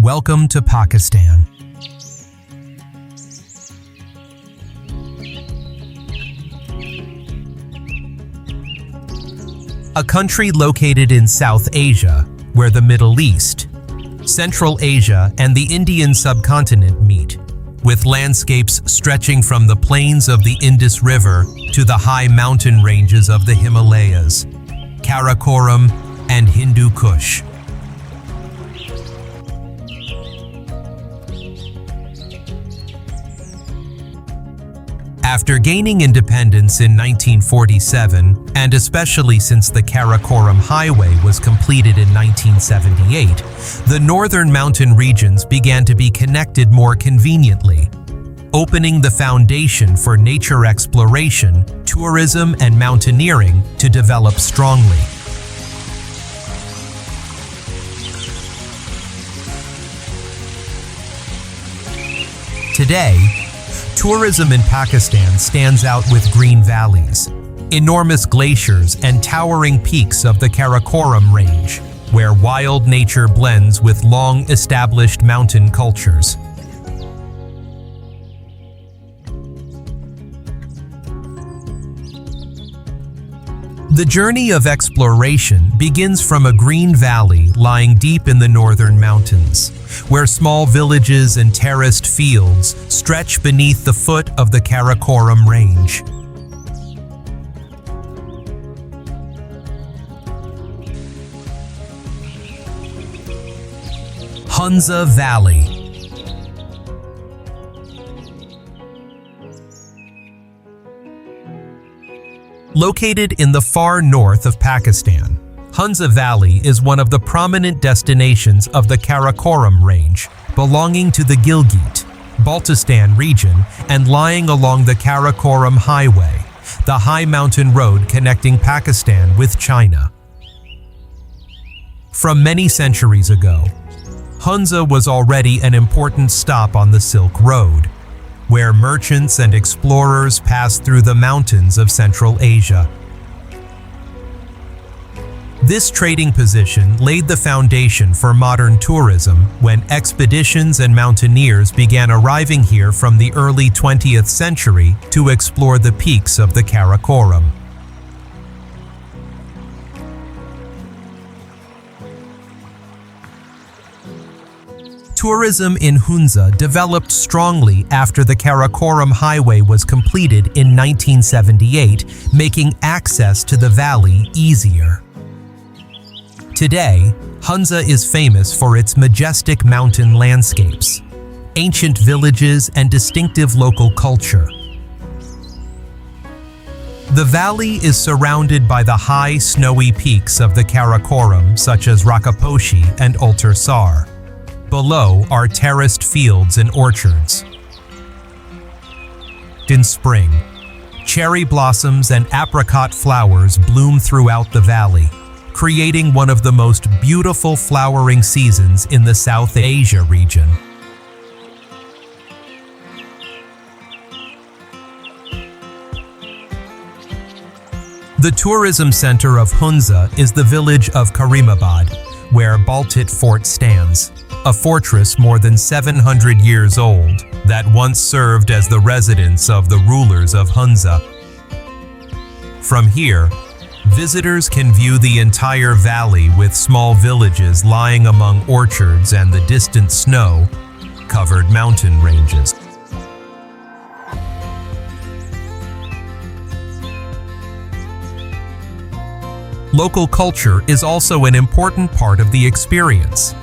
Welcome to Pakistan. A country located in South Asia, where the Middle East, Central Asia, and the Indian subcontinent meet, with landscapes stretching from the plains of the Indus River to the high mountain ranges of the Himalayas, Karakoram, and Hindu Kush. After gaining independence in 1947, and especially since the Karakoram Highway was completed in 1978, the northern mountain regions began to be connected more conveniently, opening the foundation for nature exploration, tourism, and mountaineering to develop strongly. Today, tourism in Pakistan stands out with green valleys, enormous glaciers, and towering peaks of the Karakoram Range, where wild nature blends with long-established mountain cultures. The journey of exploration begins from a green valley lying deep in the northern mountains, where small villages and terraced fields stretch beneath the foot of the Karakoram Range. Hunza Valley. Located in the far north of Pakistan, Hunza Valley is one of the prominent destinations of the Karakoram Range, belonging to the Gilgit, Baltistan region and lying along the Karakoram Highway, the high mountain road connecting Pakistan with China. From many centuries ago, Hunza was already an important stop on the Silk Road, where merchants and explorers passed through the mountains of Central Asia. This trading position laid the foundation for modern tourism when expeditions and mountaineers began arriving here from the early 20th century to explore the peaks of the Karakoram. Tourism in Hunza developed strongly after the Karakoram Highway was completed in 1978, making access to the valley easier. Today, Hunza is famous for its majestic mountain landscapes, ancient villages, and distinctive local culture. The valley is surrounded by the high, snowy peaks of the Karakoram, such as Rakaposhi and Ulter Sar. Below are terraced fields and orchards. In spring, cherry blossoms and apricot flowers bloom throughout the valley, creating one of the most beautiful flowering seasons in the South Asia region. The tourism center of Hunza is the village of Islamabad, where Baltit Fort stands, a fortress more than 700 years old that once served as the residence of the rulers of Hunza. From here, visitors can view the entire valley with small villages lying among orchards and the distant snow-covered mountain ranges. Local culture is also an important part of the experience.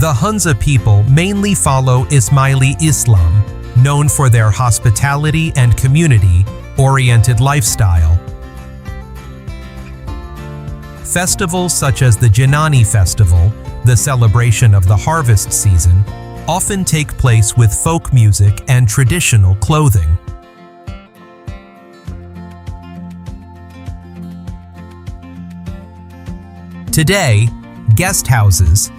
The Hunza people mainly follow Ismaili Islam, known for their hospitality and community-oriented lifestyle. Festivals such as the Janani Festival, the celebration of the harvest season, often take place with folk music and traditional clothing. Today, guest houses,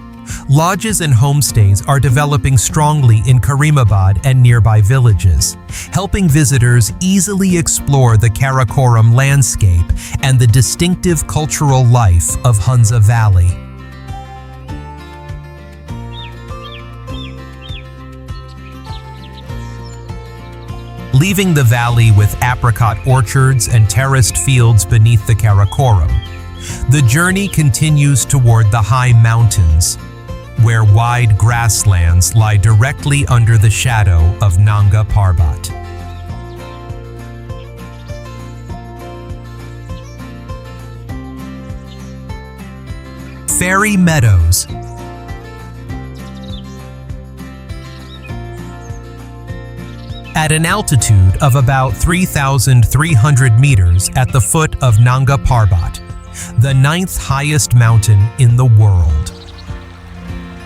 lodges and homestays are developing strongly in Islamabad and nearby villages, helping visitors easily explore the Karakoram landscape and the distinctive cultural life of Hunza Valley. leaving the valley with apricot orchards and terraced fields beneath the Karakoram. The journey continues toward the high mountains, where wide grasslands lie directly under the shadow of Nanga Parbat. Fairy Meadows. At an altitude of about 3,300 meters at the foot of Nanga Parbat, the 9th highest mountain in the world.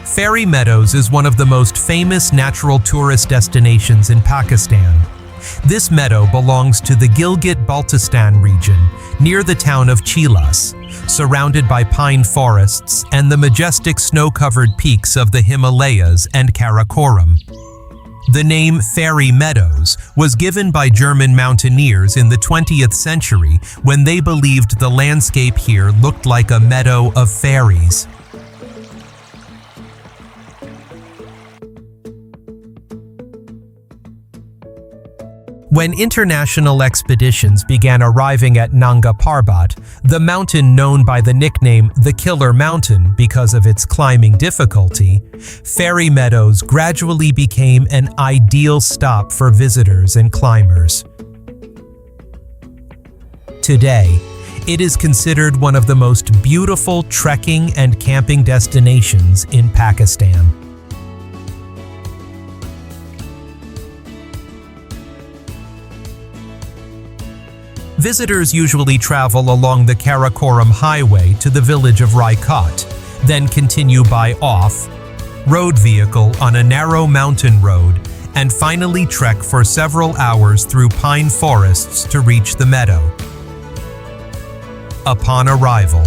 Fairy Meadows is one of the most famous natural tourist destinations in Pakistan. This meadow belongs to the Gilgit-Baltistan region, near the town of Chilas, surrounded by pine forests and the majestic snow-covered peaks of the Himalayas and Karakoram. The name Fairy Meadows was given by German mountaineers in the 20th century when they believed the landscape here looked like a meadow of fairies. When international expeditions began arriving at Nanga Parbat, the mountain known by the nickname the Killer Mountain because of its climbing difficulty, Fairy Meadows gradually became an ideal stop for visitors and climbers. Today, it is considered one of the most beautiful trekking and camping destinations in Pakistan. Visitors usually travel along the Karakoram Highway to the village of Raikot, then continue by off-road vehicle on a narrow mountain road, and finally trek for several hours through pine forests to reach the meadow. Upon arrival,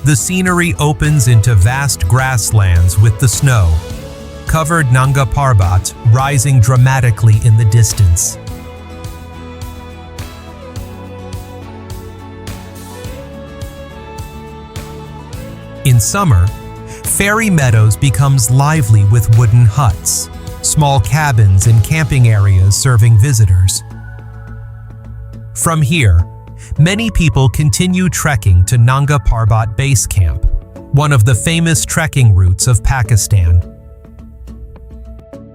the scenery opens into vast grasslands with the snow-covered Nanga Parbat rising dramatically in the distance. In summer, Fairy Meadows becomes lively with wooden huts, small cabins and camping areas serving visitors. From here, many people continue trekking to Nanga Parbat Base Camp, one of the famous trekking routes of Pakistan.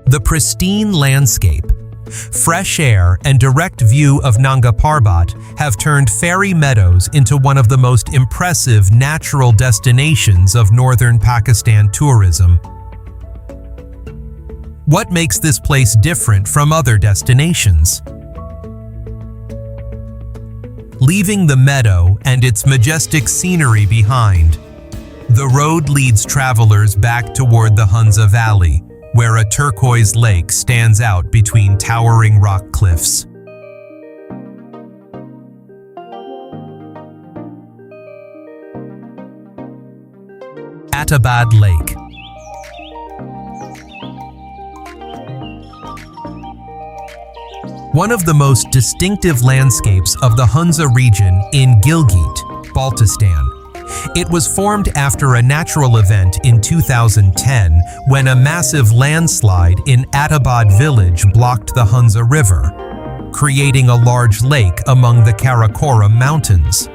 The pristine landscape, fresh air, and direct view of Nanga Parbat have turned Fairy Meadows into one of the most impressive natural destinations of northern Pakistan tourism. What makes this place different from other destinations? Leaving the meadow and its majestic scenery behind, the road leads travelers back toward the Hunza Valley, where a turquoise lake stands out between towering rock cliffs. Attabad Lake. One of the most distinctive landscapes of the Hunza region in Gilgit-Baltistan. It was formed after a natural event in 2010 when a massive landslide in Attabad village blocked the Hunza River, creating a large lake among the Karakoram mountains.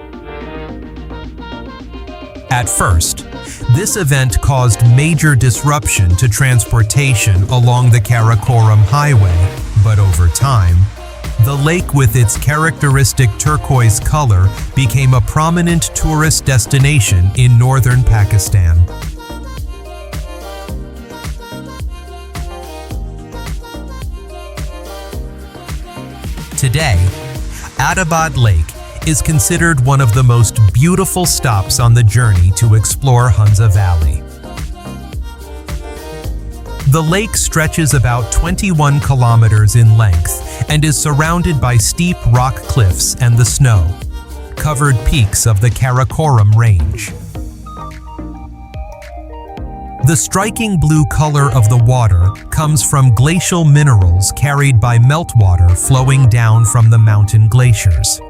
At first, this event caused major disruption to transportation along the Karakoram Highway, but over time, the lake with its characteristic turquoise color became a prominent tourist destination in northern Pakistan. Today, Attabad Lake is considered one of the most beautiful stops on the journey to explore Hunza Valley. The lake stretches about 21 kilometers in length and is surrounded by steep rock cliffs and the snow-covered peaks of the Karakoram Range. The striking blue color of the water comes from glacial minerals carried by meltwater flowing down from the mountain glaciers.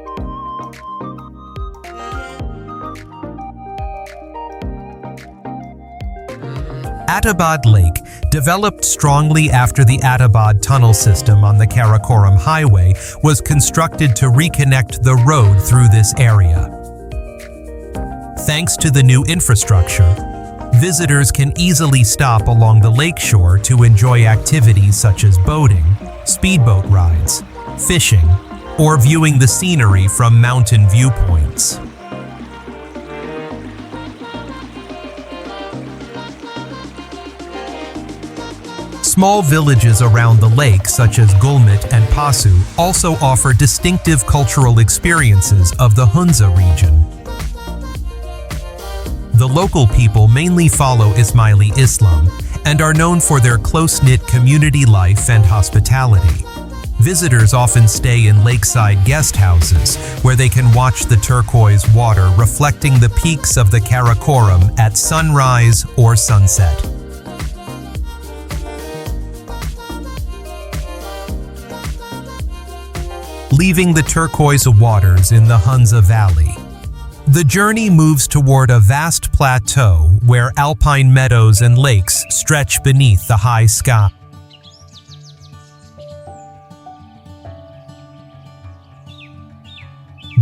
Attabad Lake developed strongly after the Attabad tunnel system on the Karakoram Highway was constructed to reconnect the road through this area. Thanks to the new infrastructure, visitors can easily stop along the lakeshore to enjoy activities such as boating, speedboat rides, fishing, or viewing the scenery from mountain viewpoints. Small villages around the lake, such as Gulmit and Pasu, also offer distinctive cultural experiences of the Hunza region. The local people mainly follow Ismaili Islam and are known for their close-knit community life and hospitality. Visitors often stay in lakeside guest houses where they can watch the turquoise water reflecting the peaks of the Karakoram at sunrise or sunset. Leaving the turquoise waters in the Hunza Valley, the journey moves toward a vast plateau where alpine meadows and lakes stretch beneath the high sky.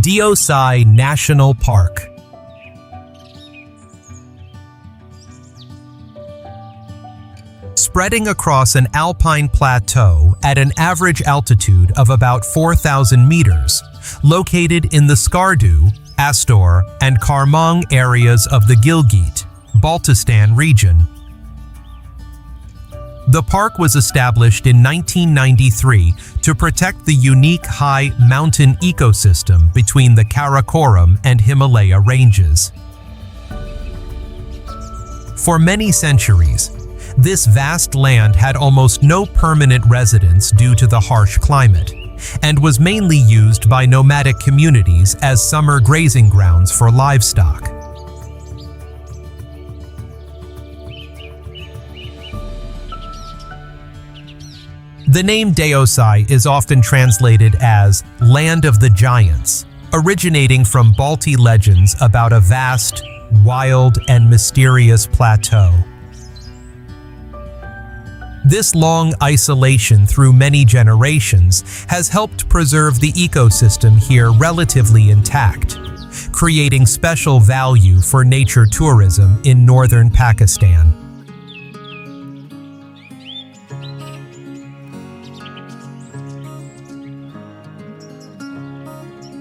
Deosai National Park. Spreading across an alpine plateau at an average altitude of about 4,000 meters, located in the Skardu, Astor, and Karmang areas of the Gilgit, Baltistan region. The park was established in 1993 to protect the unique high mountain ecosystem between the Karakoram and Himalaya ranges. For many centuries, this vast land had almost no permanent residents due to the harsh climate, and was mainly used by nomadic communities as summer grazing grounds for livestock. The name Deosai is often translated as Land of the Giants, originating from Balti legends about a vast, wild, and mysterious plateau. This long isolation through many generations has helped preserve the ecosystem here relatively intact, creating special value for nature tourism in northern Pakistan.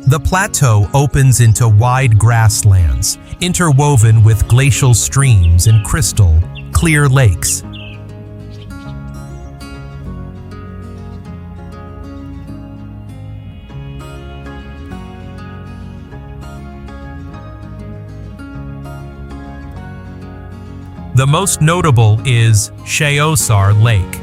The plateau opens into wide grasslands, interwoven with glacial streams and crystal, clear lakes. The most notable is Sheosar Lake,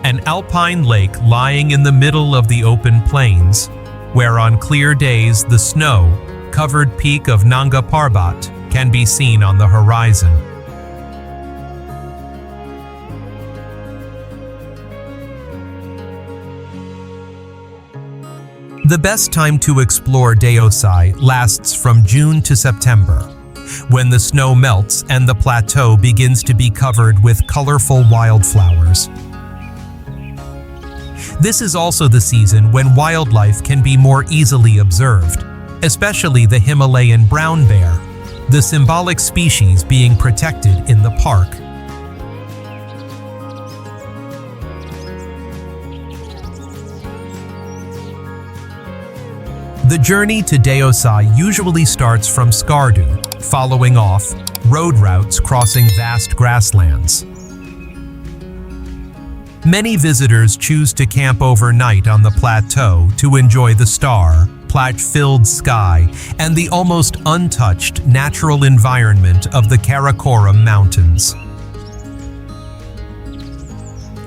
an alpine lake lying in the middle of the open plains, where on clear days the snow-covered peak of Nanga Parbat can be seen on the horizon. The best time to explore Deosai lasts from June to September, when the snow melts and the plateau begins to be covered with colorful wildflowers. This is also the season when wildlife can be more easily observed, especially the Himalayan brown bear, the symbolic species being protected in the park. The journey to Deosai usually starts from Skardu, following off road routes crossing vast grasslands. Many visitors choose to camp overnight on the plateau to enjoy the star-filled sky and the almost untouched natural environment of the Karakoram Mountains.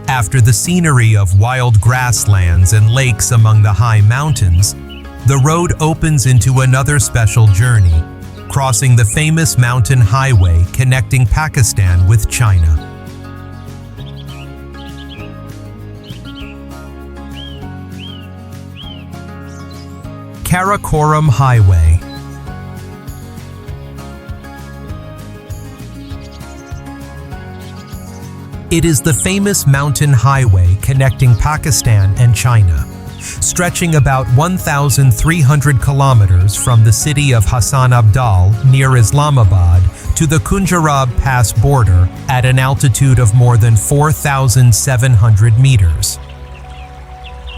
After the scenery of wild grasslands and lakes among the high mountains, the road opens into another special journey, crossing the famous mountain highway connecting Pakistan with China. Karakoram Highway. It is the famous mountain highway connecting Pakistan and China, stretching about 1,300 kilometers from the city of Hassan Abdal near Islamabad to the Kunjarab Pass border at an altitude of more than 4,700 meters.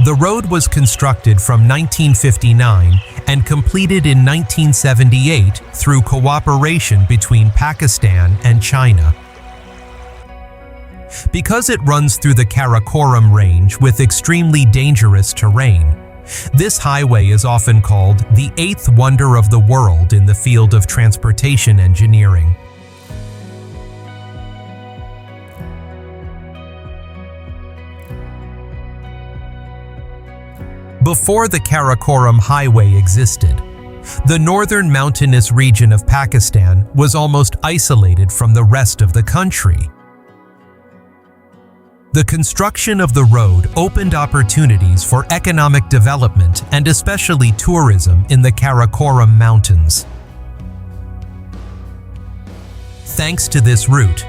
The road was constructed from 1959 and completed in 1978 through cooperation between Pakistan and China. Because it runs through the Karakoram Range with extremely dangerous terrain, this highway is often called the eighth wonder of the world in the field of transportation engineering. Before the Karakoram Highway existed, the northern mountainous region of Pakistan was almost isolated from the rest of the country. The construction of the road opened opportunities for economic development and especially tourism in the Karakoram Mountains. Thanks to this route,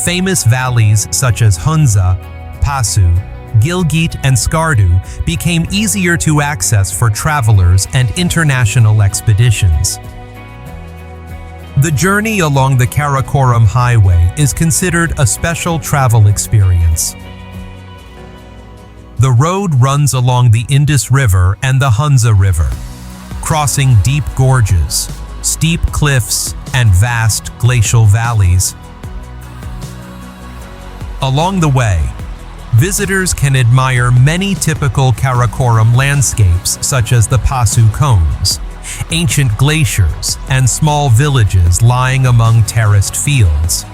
famous valleys such as Hunza, Pasu, Gilgit, and Skardu became easier to access for travelers and international expeditions. The journey along the Karakoram Highway is considered a special travel experience. The road runs along the Indus River and the Hunza River, crossing deep gorges, steep cliffs, and vast glacial valleys. Along the way, visitors can admire many typical Karakoram landscapes such as the Pasu cones, ancient glaciers, and small villages lying among terraced fields.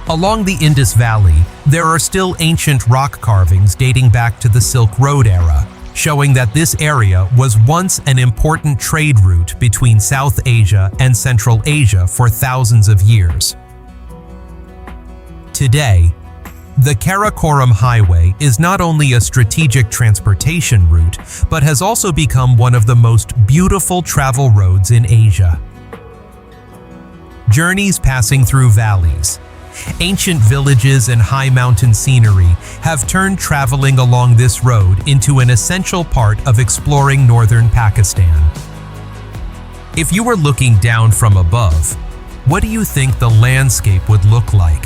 Along the Indus Valley, there are still ancient rock carvings dating back to the Silk Road era, showing that this area was once an important trade route between South Asia and Central Asia for thousands of years. Today, the Karakoram Highway is not only a strategic transportation route, but has also become one of the most beautiful travel roads in Asia. Journeys passing through valleys, ancient villages, and high mountain scenery have turned traveling along this road into an essential part of exploring northern Pakistan. If you were looking down from above, what do you think the landscape would look like?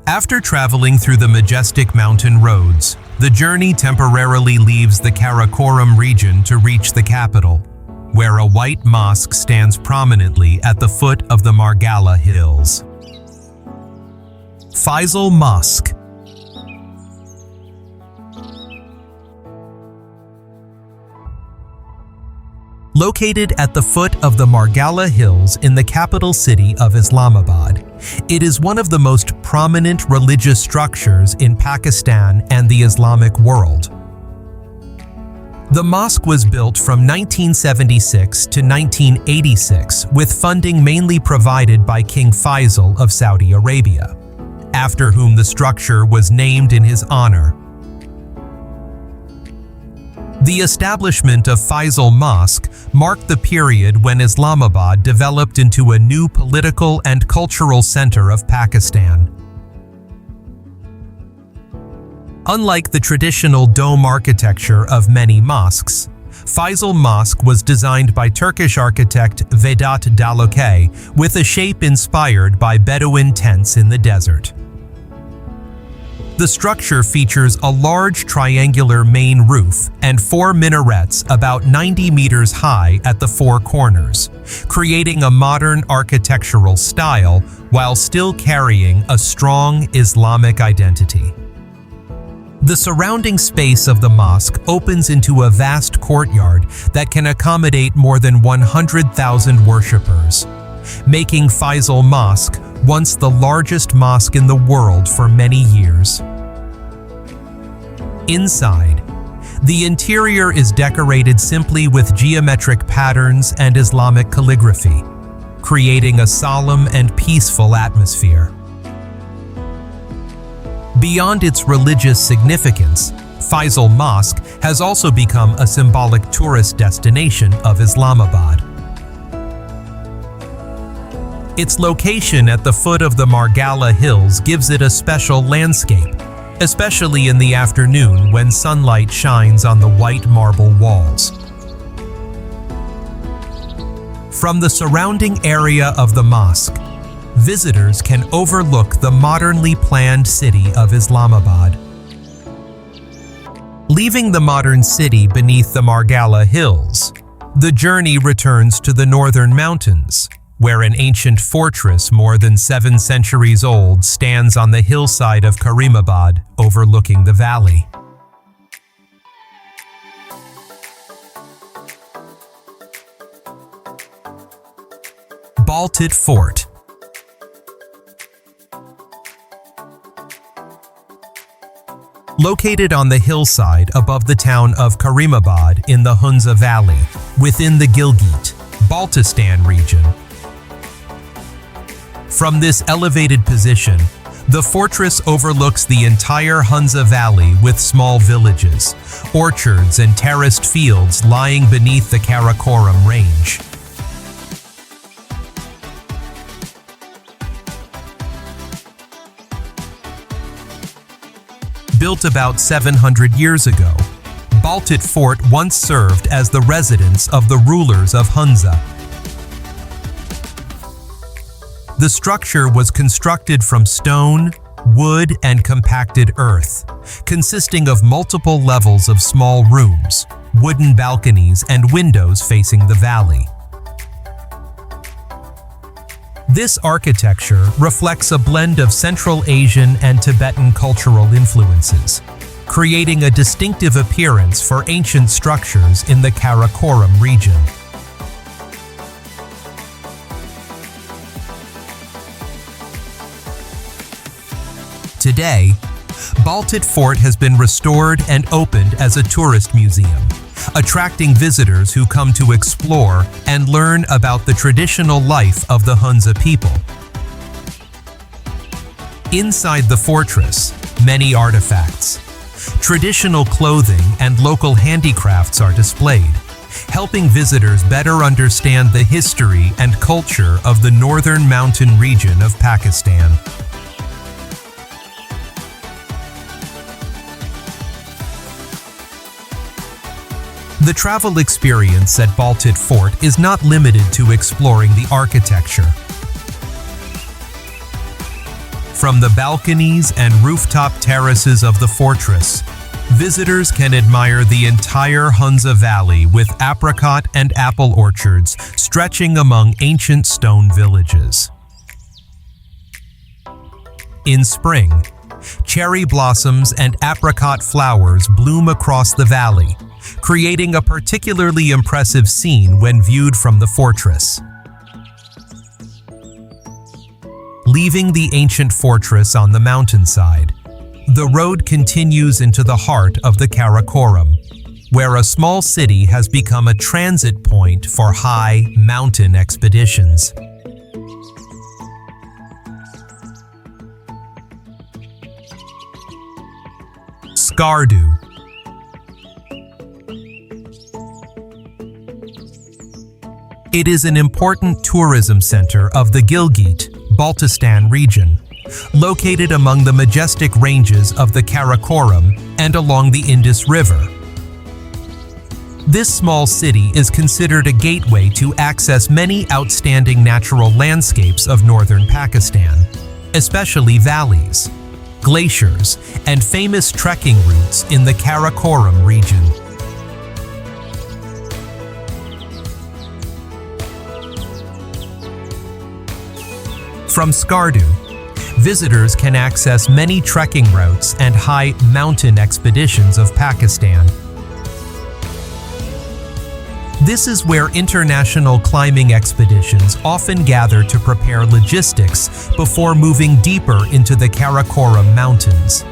After traveling through the majestic mountain roads, the journey temporarily leaves the Karakoram region to reach the capital, where a white mosque stands prominently at the foot of the Margalla Hills. Faisal Mosque. Located at the foot of the Margalla Hills in the capital city of Islamabad, it is one of the most prominent religious structures in Pakistan and the Islamic world. The mosque was built from 1976 to 1986 with funding mainly provided by King Faisal of Saudi Arabia, after whom the structure was named in his honor. The establishment of Faisal Mosque marked the period when Islamabad developed into a new political and cultural center of Pakistan. Unlike the traditional dome architecture of many mosques, Faisal Mosque was designed by Turkish architect Vedat Dalokay with a shape inspired by Bedouin tents in the desert. The structure features a large triangular main roof and 4 minarets about 90 meters high at the 4 corners, creating a modern architectural style while still carrying a strong Islamic identity. The surrounding space of the mosque opens into a vast courtyard that can accommodate more than 100,000 worshippers, making Faisal Mosque once the largest mosque in the world for many years. Inside, the interior is decorated simply with geometric patterns and Islamic calligraphy, creating a solemn and peaceful atmosphere. Beyond its religious significance, Faisal Mosque has also become a symbolic tourist destination of Islamabad. Its location at the foot of the Margala Hills gives it a special landscape, especially in the afternoon when sunlight shines on the white marble walls. From the surrounding area of the mosque, visitors can overlook the modernly planned city of Islamabad. Leaving the modern city beneath the Margala Hills, the journey returns to the northern mountains, where an ancient fortress more than 7 centuries old stands on the hillside of Karimabad, overlooking the valley. Baltit Fort. Located on the hillside above the town of Karimabad in the Hunza Valley, within the Gilgit-Baltistan region. From this elevated position, the fortress overlooks the entire Hunza Valley with small villages, orchards and terraced fields lying beneath the Karakoram Range. Built about 700 years ago, Baltit Fort once served as the residence of the rulers of Hunza. The structure was constructed from stone, wood, and compacted earth, consisting of multiple levels of small rooms, wooden balconies, and windows facing the valley. This architecture reflects a blend of Central Asian and Tibetan cultural influences, creating a distinctive appearance for ancient structures in the Karakoram region. Today, Baltit Fort has been restored and opened as a tourist museum, attracting visitors who come to explore and learn about the traditional life of the Hunza people. Inside the fortress, many artifacts, traditional clothing, and local handicrafts are displayed, helping visitors better understand the history and culture of the northern mountain region of Pakistan. The travel experience at Baltit Fort is not limited to exploring the architecture. From the balconies and rooftop terraces of the fortress, visitors can admire the entire Hunza Valley with apricot and apple orchards stretching among ancient stone villages. In spring, cherry blossoms and apricot flowers bloom across the valley, creating a particularly impressive scene when viewed from the fortress. Leaving the ancient fortress on the mountainside, the road continues into the heart of the Karakoram, where a small city has become a transit point for high mountain expeditions. Skardu. It is an important tourism center of the Gilgit-Baltistan region, located among the majestic ranges of the Karakoram and along the Indus River. This small city is considered a gateway to access many outstanding natural landscapes of northern Pakistan, especially valleys, glaciers, and famous trekking routes in the Karakoram region. From Skardu, visitors can access many trekking routes and high mountain expeditions of Pakistan. This is where international climbing expeditions often gather to prepare logistics before moving deeper into the Karakoram Mountains.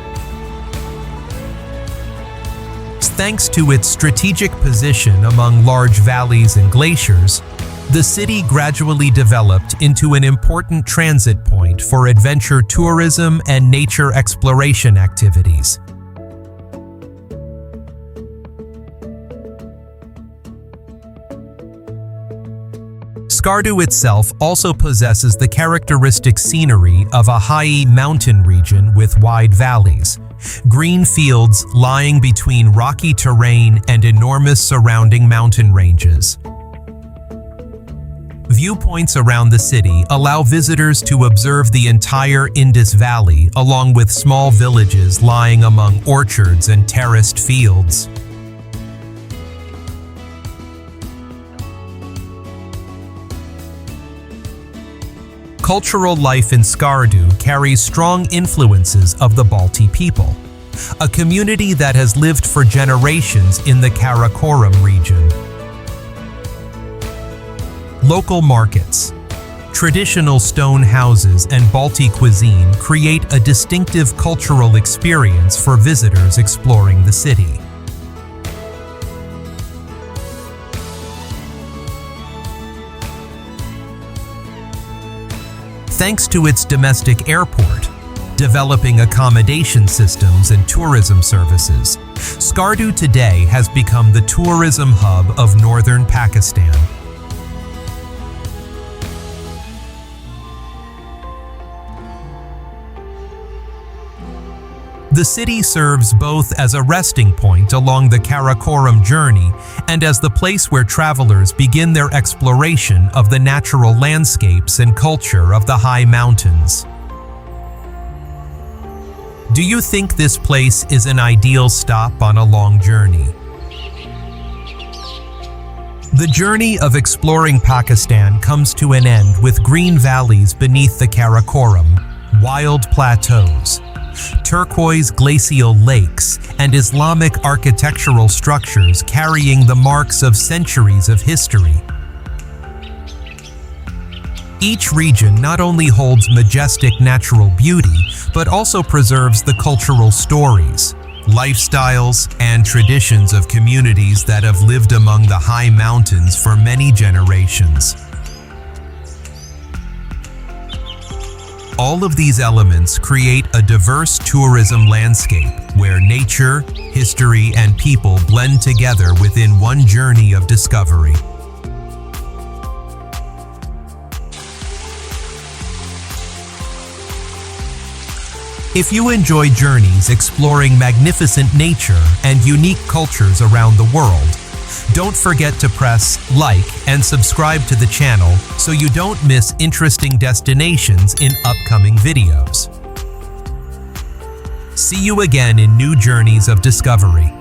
Thanks to its strategic position among large valleys and glaciers, the city gradually developed into an important transit point for adventure tourism and nature exploration activities. Skardu itself also possesses the characteristic scenery of a high mountain region with wide valleys, green fields lying between rocky terrain and enormous surrounding mountain ranges. Viewpoints around the city allow visitors to observe the entire Indus Valley, along with small villages lying among orchards and terraced fields. Cultural life in Skardu carries strong influences of the Balti people, a community that has lived for generations in the Karakoram region. Local markets, traditional stone houses, and Balti cuisine create a distinctive cultural experience for visitors exploring the city. Thanks to its domestic airport, developing accommodation systems and tourism services, Skardu today has become the tourism hub of northern Pakistan. The city serves both as a resting point along the Karakoram journey and as the place where travelers begin their exploration of the natural landscapes and culture of the high mountains. Do you think this place is an ideal stop on a long journey? The journey of exploring Pakistan comes to an end with green valleys beneath the Karakoram, wild plateaus, turquoise glacial lakes, and Islamic architectural structures carrying the marks of centuries of history. Each region not only holds majestic natural beauty, but also preserves the cultural stories, lifestyles, and traditions of communities that have lived among the high mountains for many generations. All of these elements create a diverse tourism landscape where nature, history, and people blend together within one journey of discovery. If you enjoy journeys exploring magnificent nature and unique cultures around the world, don't forget to press like and subscribe to the channel so you don't miss interesting destinations in upcoming videos. See you again in new journeys of discovery.